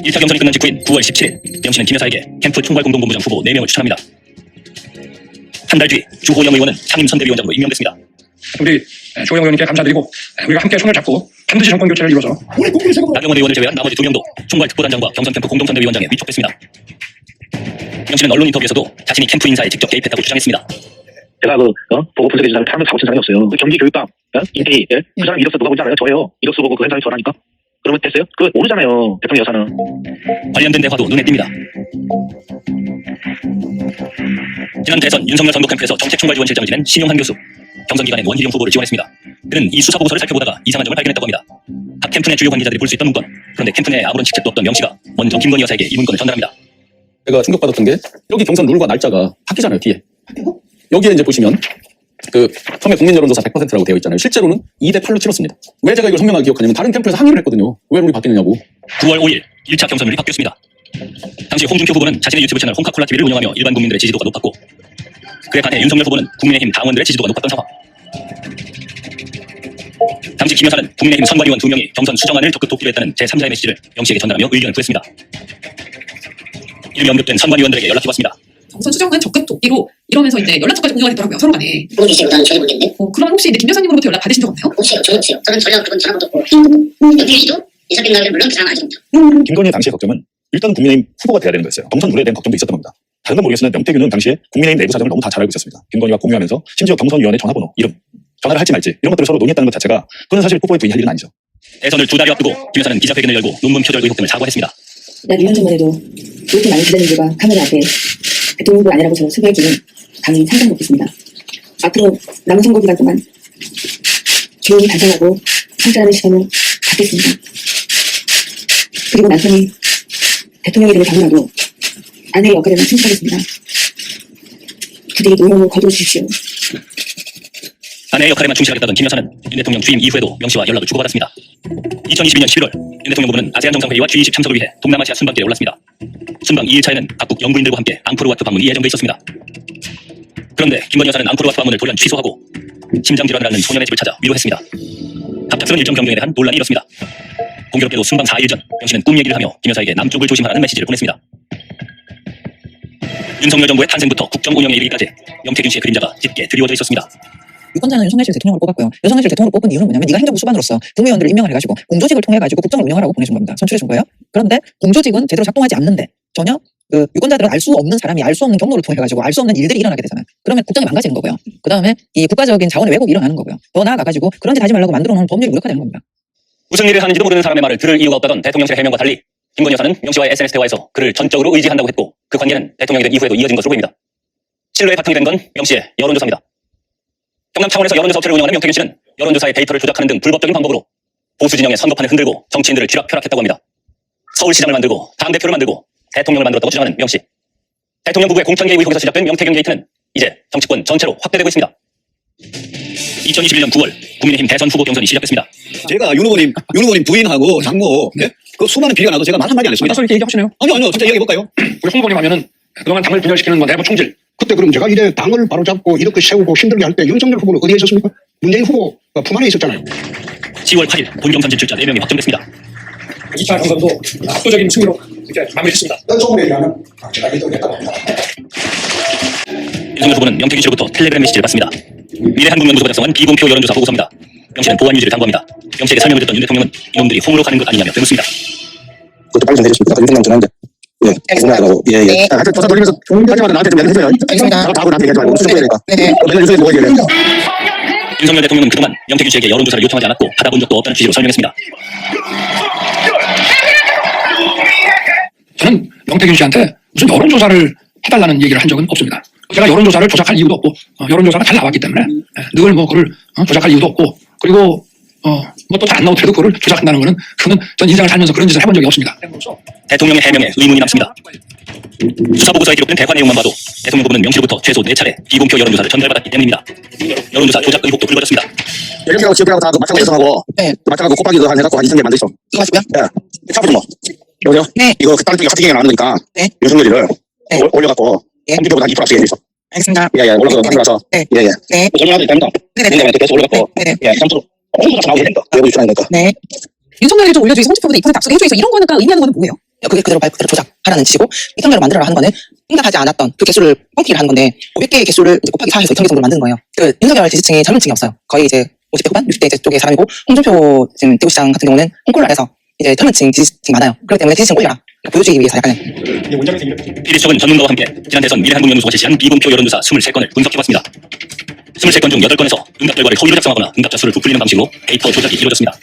1차 경선이 끝난 직후인 9월 17일 명씨는 김 여사에게 캠프 총괄 공동본부장 후보 4명을 추천합니다. 한 달 뒤 주호영 의원은 상임선대위원장으로 임명됐습니다. 우리 주호영 의원님께 감사드리고 우리가 함께 손을 잡고 반드시 정권 교체를 이뤄서 나경원 의원을 제외한 나머지 2명도 총괄 특보단장과 경선캠프 공동선대위원장에 위촉됐습니다. 명씨는 언론 인터뷰에서도 자신이 캠프 인사에 직접 개입했다고 주장했습니다. 제가 보고 분석해 준 사람은 사람을 사고 친 사람이 없어요. 경기 교육감, 인테이, 그 사람 이력서 누가 본지 알아요? 저예요. 이력서 보고 그 회사에 전화하니까. 그러면 됐어요? 그거 모르잖아요. 대통령 여사는. 관련된 대화도 눈에 띕니다. 지난 대선 윤석열 선거 캠프에서 정책총괄지원실장을 지낸 신용한 교수. 경선 기간엔 원희룡 후보를 지원했습니다. 그는 이 수사 보고서를 살펴보다가 이상한 점을 발견했다고 합니다. 각 캠프 내 주요 관계자들이 볼 수 있던 문건. 그런데 캠프 내에 아무런 직책도 없던 명씨가 먼저 김건희 여사에게 이 문건을 전달합니다. 제가 충격받았던 게 여기 경선 룰과 날짜가 바뀌잖아요. 뒤에. 여기에 이제 보시면 처음에 국민 여론조사 100%라고 되어 있잖아요. 실제로는 2대8로 치렀습니다. 왜 제가 이걸 선명하게 기억하냐면 다른 캠프에서 항의를 했거든요. 왜 룰이 바뀌느냐고. 9월 5일 1차 경선룰이 바뀌었습니다. 당시 홍준표 후보는 자신의 유튜브 채널 홍카콜라 TV를 운영하며 일반 국민들의 지지도가 높았고, 그에 반해 윤석열 후보는 국민의힘 당원들의 지지도가 높았던 상황. 당시 김 여사는 국민의힘 선관위원 2명이 경선 수정안을 적극 돕기로 했다는 제3자의 메시지를 명씨에게 전달하며 의견을 구했습니다. 이름이 언급된 선관위원들에게 연락이 왔습니다. 경선 수정안 적극 돕기로 이러면서 이제 연락처까지 공유가 됐더라고요, 서로 간에. 모르겠어요. 나는 전혀 모르겠는데. 그러면 혹시 김 여사님으로부터 연락 받으신 적 없나요? 없어요. 전혀 없어요. 저는 전혀 그건 전화도 없고. 연필 씨도 이사빈 나이를 물론 그 사람 아직입니다. 김건희의 당시의 걱정은 일단 국민의힘 후보가 돼야 되는 거였어요. 경선 룰에 대한 걱정도 있었던 겁니다. 다른 건 모르겠으나 명태균은 당시에 국민의힘 내부 사정을 너무 다 잘 알고 있었습니다. 김건희와 공유하면서 심지어 경선위원회 전화번호, 이름, 전화를 할지 말지 이런 것들을 서로 논의했다는 것 자체가 그건 사실 후보에 부인할 일은 아니죠. 대선을 2달이 앞두고 김 여사는 기자회견을 열고 논문 표절 의혹 등을 사과했습니다. 약 2년 전만 해도 그렇게 많은 기자님들과 카메라 앞에 대통령도 아니라고 저는 소개해주는 당연히 상상 못했습니다. 앞으로 남은 선거 기간 동안 조용히 반성하고 성찰하는 시간을 갖겠습니다. 그리고 남편이 대통령이 되는 당분간도 아내의 역할에만 충실하겠습니다. 부디 노력을 거두어 주십시오. 아내의 역할에만 충실하겠다던 김 여사는 윤 대통령 취임 이후에도 명씨와 연락을 주고받았습니다. 2022년 11월 윤 대통령 부부는 아세안 정상회의와 G20 참석을 위해 동남아시아 순방길에 올랐습니다. 순방 2일차에는 각국 영부인들과 함께 앙코르와트 방문이 예정돼 있었습니다. 그런데 김건희 여사는 앙코르와트 방문을 돌연 취소하고 심장질환을 앓는 소년의 집을 찾아 위로했습니다. 갑작스런 일정 변경에 대한 논란이 일었습니다. 공교롭게도 순방 4일 전 명씨는 꿈 얘기를 하며 김 여사에게 남쪽을 조심하라는 메시지를 보냈습니다. 윤석열 정부의 탄생부터 국정 운영에 이르기까지 명태균 씨의 그림자가 짙게 드리워져 있었습니다. 유권자는 윤석열 씨를 대통령으로 뽑았고요. 윤석열 씨를 대통령으로 뽑은 이유는 뭐냐면 네가 행정부 수반으로서 국무위원들을 임명을 해가지고 공조직을 통해가지고 국정을 운영하라고 보내준 겁니다. 선출해준 거예요. 그런데 공조직은 제대로 작동하지 않는데 전혀 유권자들은 알 수 없는 사람이 알 수 없는 경로를 통해가지고 알 수 없는 일들이 일어나게 되잖아요. 그러면 국정이 망가지는 거고요. 그 다음에 이 국가적인 자원의 왜곡이 일어나는 거고요. 더 나아가가지고 그런 짓 하지 말라고 만들어놓은 법률이 무력화되는 겁니다. 무슨 일을 하는지도 모르는 사람의 말을 들을 이유가 없다던 대통령실의 해명과 달리 김건희 여사는 명씨와의 SNS 대화에서 그를 전적으로 의지한다고 했고 그 관계는 대통령이 된 이후에도 이어진 것으로 보입니다. 신뢰의 바탕이 된 건 명씨의 여론조사입니다. 경남 창원에서 여론조사 업체를 운영하는 명태균 씨는 여론조사의 데이터를 조작하는 등 불법적인 방법으로 보수 진영의 선거판을 흔들고 정치인들을 쥐락펴락했다고 합니다. 서울시장을 만들고 당대표를 만들고 대통령을 만들었다고 주장하는 명씨. 대통령 부부의 공천 개입 의혹에서 시작된 명태균 게이트는 이제 정치권 전체로 확대되고 있습니다. 2021년 9월 국민의힘 대선 후보 경선이 시작됐습니다. 제가 윤 후보님 부인하고 장모 그 수많은 비리가 나도 제가 말 한마디 안 했습니다. 이렇게 얘기하시네요. 아니요 진짜 얘기해볼까요? 우리 홍 후보님 하면은 그동안 당을 분열시키는 내부 총질. 그때 그럼 제가 이래 당을 바로잡고 이렇게 세우고 힘들게 할 때 윤석열 후보는 어디에 있었습니까? 문재인 후보가 품 안에 있었잖아요. 10월 8일 본경선 진출자 4명이 확정됐습니다. 2차 경선도 압도적인 승리로 이렇게 마무리했습니다. 연속으로 얘기하면 제가 1등했다고 합니다. 윤석열 후보는 명태균 씨로부터 텔레그램 메시지를 받습니다. 미래한국연구소가 작성한 비공표 여론조사 보고서입니다. 명씨는 보안 유지를 당부합니다. 명씨에게 설명을 듣던 윤 대통령은 이놈들이 홍으로 가는 것 아니냐며 되묻습니다. 그것도 빨리 좀 해줬습니다. 아까 윤석열 전화인데. 예, 고생하라고. 예. 하여튼 조사 돌리면서 하지마다 나한테 좀 연락해줘요. 알겠습니다. 나하고 나한테 얘기하지 말고 수정 해야 되니까. 네. 맨날 유서에서 뭐가 얘기해요. 윤석열 대통령은 그동안 명태균 씨에게 여론조사를 요청하지 않았고 받아본 적도 없다는 취지로 설명했습니다. 저는 명태균 씨한테 무슨 여론조사를 해달라는 얘기를 한 적은 없습니다. 제가 여론조사를 조작할 이유도 없고 여론조사가 잘 나왔기 때문에 늘 뭐 그걸 조작할 이유도 없고 그리고 뭐 또 잘 안 나오더라도 그걸 조작한다는 거는 그거는 전 인생을 살면서 그런 짓을 해본 적이 없습니다. 대통령의 해명에 의문이 남습니다. 수사보고서에 기록된 대화 내용만 봐도 대통령 부부는 명시로부터 최소 4차례 비공표 여론조사를 전달받았기 때문입니다. 여론조사 조작 의혹도 불거졌습니다. 연령이라고 지역이라고 다 맞춰서 예상하고 맞춰가지고 곱하기도 해갖고 한 20개 만드시죠. 이거 하시고요. 예. 차부터 뭐. 여보세요? 네. 이거 다른 쪽에 하트경이 나오는 거니까 윤석열이를 올려갖고 한주보다 2%씩 해주세요. 알겠습니다. 예, 올라가서 가서. 네. 예. 네. 설명해도 됩니다. 네네. 계속 올려갖고. 네네. 예, 3%. 홍보가 나오게 된다. 외부 유출하는 거니까. 네. 윤석열이 좀 올려주기, 송지표보다 2% 앞서게 해주기, 이런 거니까 의미하는 거는 뭐예요? 그게 그대로 조작하라는 짓이고 이성대로 만들어라 하는 거는 생각하지 않았던 그 개수를 뻥튀기를 하는 건데 500개의 개수를 이제 곱하기 4해서 2,000개 정도를 만든 거예요. 그 윤석열 지지층이 젊은 층이 없어요. 거의 이제 50대 후반, 60대 이제 쪽의 사람이고 홍준표 지금 대구시장 같은 경우는 홍콜을 해서 이제 젊은 층 지지층이 많아요. 그렇기 때문에 지지층 올려라. 보여주기 위해서 약간의 PD 수석은 전문가와 함께 지난 대선 미래한국연구소가 제시한 비공표 여론조사 23건을 분석해봤습니다. 23건 중 8건에서 응답 결과를 허위로 작성하거나 응답자 수를 부풀리는 방식으로 데이터 조작이 이루어졌습니다.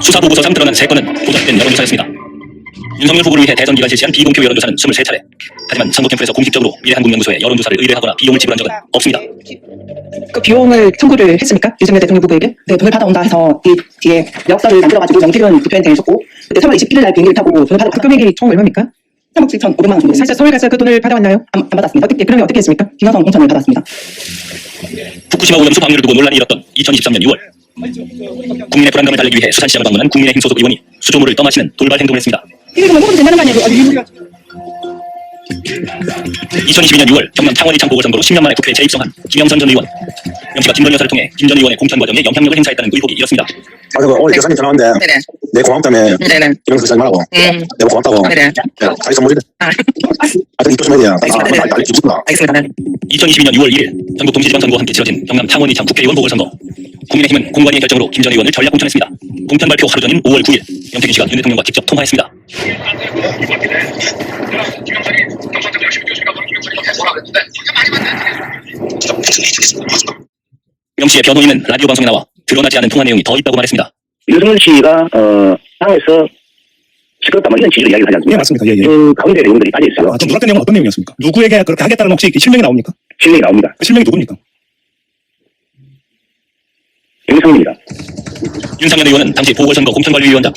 수사보고서상 드러난 3건은 조작된 여론조사였습니다. 윤석열 후보를 위해 대선 기간 실시한 비공표 여론조사는 23차례. 하지만 선거 캠프에서 공식적으로 미래한국연구소에 여론조사를 의뢰하거나 비용을 지불한 적은 없습니다. 그 비용을 청구를 했습니까? 유승열 대통령 후보에게? 네, 돈을 받아온다 해서 이 뒤에 역사를 만들어가지고 명태균 대표한테 줬고 그때 3월 21일 날 비행기를 타고 돈을 받아. 그 금액이 총 얼마입니까? 3억 7,500만 원 정도. 사실 서울 가서 그 돈을 받아왔나요? 안 받았습니다. 그러면 어떻게 했습니까? 김여성 공천을 받았습니다. 후쿠시마 오염수 방류를 두고 논란이 일었던 2023년 6월 국민의 불안감을 달래기 위해 수산시장을 방문한 국민의힘 소속 의원이 수조물을 떠마시는 돌발 행동을 했습니다. 이거 먹어도 된다는 거 아니에요? 2022년 6월 경남 창원이창 보궐선거로 10년 만에 국회에 재입성한 김영선 전 의원. 명씨가 김 전 여사를 통해 김 전 의원의 공천 과정에 영향력을 행사했다는 의혹이 이렇습니다. 오늘 교사님 전화 왔는데 네네. 내 고마움 때문에 네네. 이런 거 쓰지 말라고. 내가 고맙다고. 네네. 자기 선물이래. 하여튼 이쪽 좀 해야 돼. 알겠습니다. 네. 2022년 6월 1일 전국 동시지방선거와 함께 치러진 경남 창원이창 국회의원 보궐선거. 국민의힘은 공관위의 결정으로 김 전 의원을 전략 공천했습니다. 공천 발표 하루 전인 5월 9일 명태균 씨가 윤 대통령과 직접 통화했습니다. 명 씨의 변호인은 라디오 방송에 나와 드러나지 않은 통화 내용이 더 있다고 말했습니다. 윤석열 씨가 당에서 시끄럽다 이런 취지로 이야기를 하지 않습니까? 네, 맞습니다. 예, 예. 그 가운데 내용들이 빠져 있어요. 좀 누락된 내용은 어떤 내용이었습니까? 누구에게 그렇게 하겠다는 혹시 실명이 나옵니까? 실명이 나옵니다. 그 실명이 누굽니까? 윤석열입니다. 윤상현 의원은 당시 보궐선거 공천관리위원장.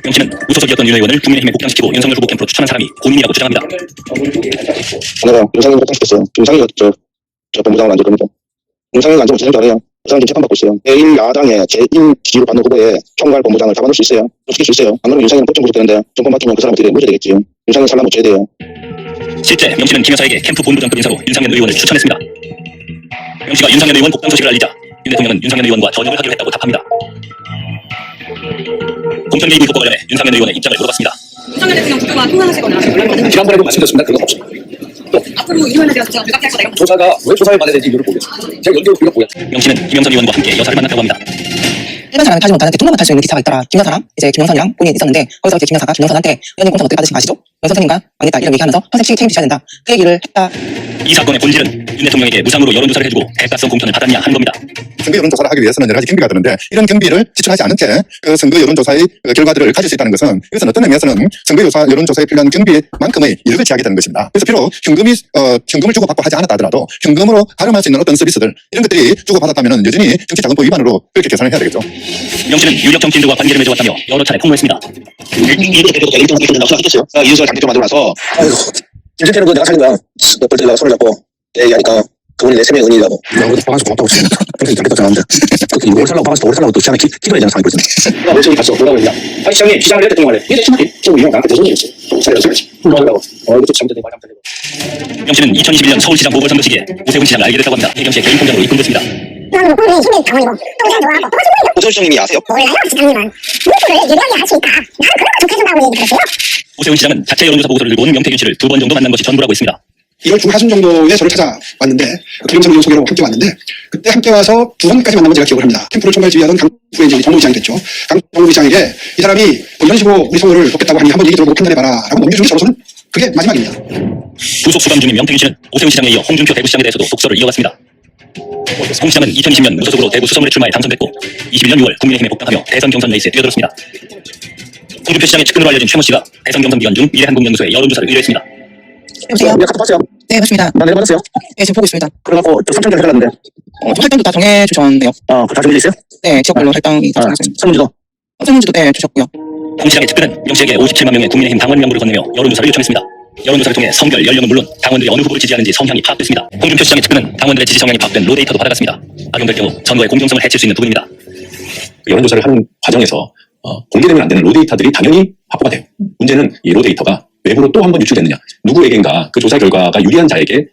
명 씨는 무소속이었던 윤 의원을 국민의힘에 복당시키고 윤석열 후보 캠프로 추천한 사람이 본인이라고 주장합니다. 내가 윤상열 복당시켰어요. 윤상열 저 본부장을 앉을 겁니다. 윤상열 앉으면 되는 줄 알아요. 그 사람 지금 재판받고 있어요. 제1야당의 제1기로 받는 후보에 총괄 본부장을 잡아놓을 수 있어요. 시킬 수 있어요. 안 그러면 윤상열은 법정 구속되는데 정권 바뀌면 그 사람 어떻게 무죄 되겠지요. 윤상열 살라 못 줘야 돼요. 실제 명 씨는 김 여사에게 캠프 본부장급 인사로 윤상현 의원을 추천했습니다. 명 씨가 윤상현 의원 복당 소식을 알리자 윤 대통령은 윤상현 의원과 저녁을 하기로 했다고 답합니다. 공천 개입 의혹과 관련해 윤상현 의원의 입장을 물어봤습니다. 윤석열 대통령 국회와 통화하시거나 지난번에도 말씀드렸습니다. 그런 건 없습니다. 앞으로 이 논란에 대해서 제가 불가피할 거다 이런 조사가 왜 조사를 받아야 되는지 이유를 모르겠어요. 제가 연결을 불렀고요. 명 씨는 김영선 의원과 함께 여사를 만났다고 합니다. 일반 사람은 타지 못하는 대통령만 탈 수 있는 기차가 있더라. 김 여사랑 이제 김영선이랑 본인이 있었는데 거기서 이제 김 여사가 김영선한테 의원님 공천 어떻게 받으신 거 아시죠? 여 선생님과 망했다 이런 얘기하면서 평생 책임지셔야 된다. 그 얘기를 했다. 이 사건의 본질은 윤 대통령에게 무상으로 여론조사를 해주고 대가성 공천을 받았냐 하는 겁니다. 선거 여론조사를 하기 위해서는 여러 가지 경비가 드는데 이런 경비를 지출하지 않은 채 그 선거 여론조사의 결과들을 가질 수 있다는 것은 이것은 어떤 의미에서는 선거 여론조사에 필요한 경비만큼의 이득을 취하게 되는 것입니다. 그래서 비록 현금을 주고받고 하지 않았다 하더라도 현금으로 가름할 수 있는 어떤 서비스들 이런 것들이 주고받았다면 여전히 정치자금법 위반으로 그렇게 계산을 해야 되겠죠. 명 씨는 유력 정치인들과 관계를 맺어왔다며 여러 차례 폭로했습니다. 이것도 대표가 얘기 좀 하겠어요. 이준석 당대표 만들고 나서 김진태는 그 내가 살린 거야. 벌써 내가 손을 잡고 얘기하니까 그분이 내 생명의 은인이라고. 내가 어디서 박아서 고맙다고 했어. 그래서 당대표 전화하는데 이거 오래 살라고 박아서 오래 살라고 또 시간에 기도해야 되는 상황이 벌어졌네. 내가 월성이 갔어. 뭐라고 했냐. 아니 시장님 시장을 내 대통령 할래. 얘 대통령이 지금 이형 나한테 대통령이었어. 잘해야지. 불러가라고. 이거 좀 잘못된 말 잘못된 거. 명 씨는 2021년 서울시장 보궐선거 시기에 오세훈 시장을 알게 됐다고 합니다. 혜경 씨의 개인 통장으로 입금됐습니다. 나는 국민의힘의 당원이고 또 좋아하고 오세훈 시장님이 아세요? 몰라요 시장님은 루트를 유리하게 할 수 있다. 난 그런 거 좋게 준다고 얘기했어요. 오세훈 시장은 자체 여론조사 보고서를 들고 온 명태균 씨를 2번 정도 만난 것이 전부라고 했습니다. 1월 중하순 정도에 저를 찾아왔는데 김영선 의원 소개로 함께 왔는데 그때 함께 와서 2번까지 만난 걸 제가 기억을 합니다. 캠프를 총괄 지휘하던 강부의 이제 정무부장이 됐죠. 강정부부장에게 이 사람이 이런 식으로 우리 선거를 돕겠다고 하니 한번 얘기 들어보고 판단해봐라 라고 넘겨준 게 저로서는 그게 마지막입니다. 구속 수감 중인 명태균 씨는 오세훈 시장에 이어 홍준표 대구시장에 대해서도 독서를 이어갔습니다. 홍 시장은 2020년 무소속으로 대구 수서울에 출마해 당선됐고 21년 6월 국민의힘에 복당하며 대선 경선 레이스에 뛰어들었습니다. 홍준표 시장의 측근으로 알려진 최모 씨가 대선 경선 기간 중 미래한국연구소에 여론조사를 의뢰했습니다. 여보세요? 내가 카톡 봤어요. 네, 맞습니다. 나 내가 받았어요. 네, 지금 보고 있습니다. 그래갖고 저 3,000개 해달랐는데. 좀 활동도 다 정해주셨네요. 다 정해져 있어요? 네, 지역별로 할당이 다 정해졌습니다. 설문지도. 설문지도 네, 주셨고요. 홍 시장의 측근은 명 씨에게 57만 명의 국민의힘 당원 명부를 건네며 여론조사를 요청했습니다. 여론조사를 통해 성별, 연령은 물론 당원들이 어느 후보를 지지하는지 성향이 파악됐습니다. 홍준표 시장의 측근은 당원들의 지지 성향이 파악된 로데이터도 받아갔습니다. 악용될 경우 선거의 공정성을 해칠 수 있는 부분입니다. 여론조사를 하는 과정에서 공개되면 안 되는 로데이터들이 당연히 확보가 돼요. 문제는 이 로데이터가 외부로 또 한 번 유출됐느냐. 누구에겐가 그 조사 결과가 유리한 자에게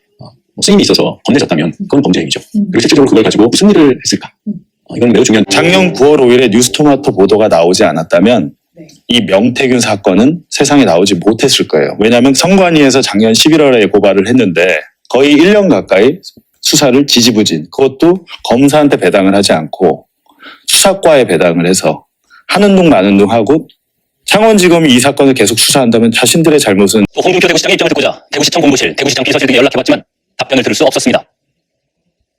쓰임이 있어서 건네졌다면 그건 범죄 행위죠. 그리고 실질적으로 그걸 가지고 무슨 일을 했을까. 이건 매우 중요한. 작년 9월 5일에 뉴스토마토 보도가 나오지 않았다면 이 명태균 사건은 세상에 나오지 못했을 거예요. 왜냐하면 선관위에서 작년 11월에 고발을 했는데 거의 1년 가까이 수사를 지지부진, 그것도 검사한테 배당을 하지 않고 수사과에 배당을 해서 하는 둥 마는 둥 하고, 창원지검이 이 사건을 계속 수사한다면 자신들의 잘못은. 또 홍준표 대구시장의 입장을 듣고자 대구시청 공보실, 대구시장 비서실 등에 연락해봤지만 답변을 들을 수 없었습니다.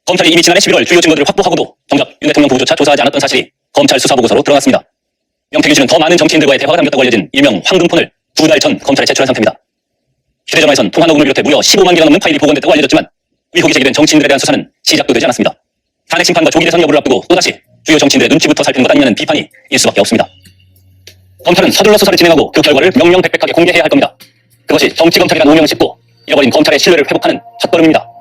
검찰이 이미 지난해 11월 주요 증거들을 확보하고도 정작 윤 대통령 부부조차 조사하지 않았던 사실이 검찰 수사보고서로 드러났습니다. 명태균 씨는 더 많은 정치인들과의 대화가 담겼다고 알려진 일명 황금폰을 2달 전 검찰에 제출한 상태입니다. 휴대전화에선 통화 녹음을 비롯해 무려 15만 개가 넘는 파일이 복원됐다고 알려졌지만 의혹이 제기된 정치인들에 대한 수사는 시작도 되지 않았습니다. 탄핵 심판과 조기 대선 여부를 앞두고 또다시 주요 정치인들의 눈치부터 살피는 것 아니냐는 비판이 일 수밖에 없습니다. 검찰은 서둘러 수사를 진행하고 그 결과를 명명백백하게 공개해야 할 겁니다. 그것이 정치검찰이란 오명을 싣고 잃어버린 검찰의 신뢰를 회복하는 첫걸음입니다.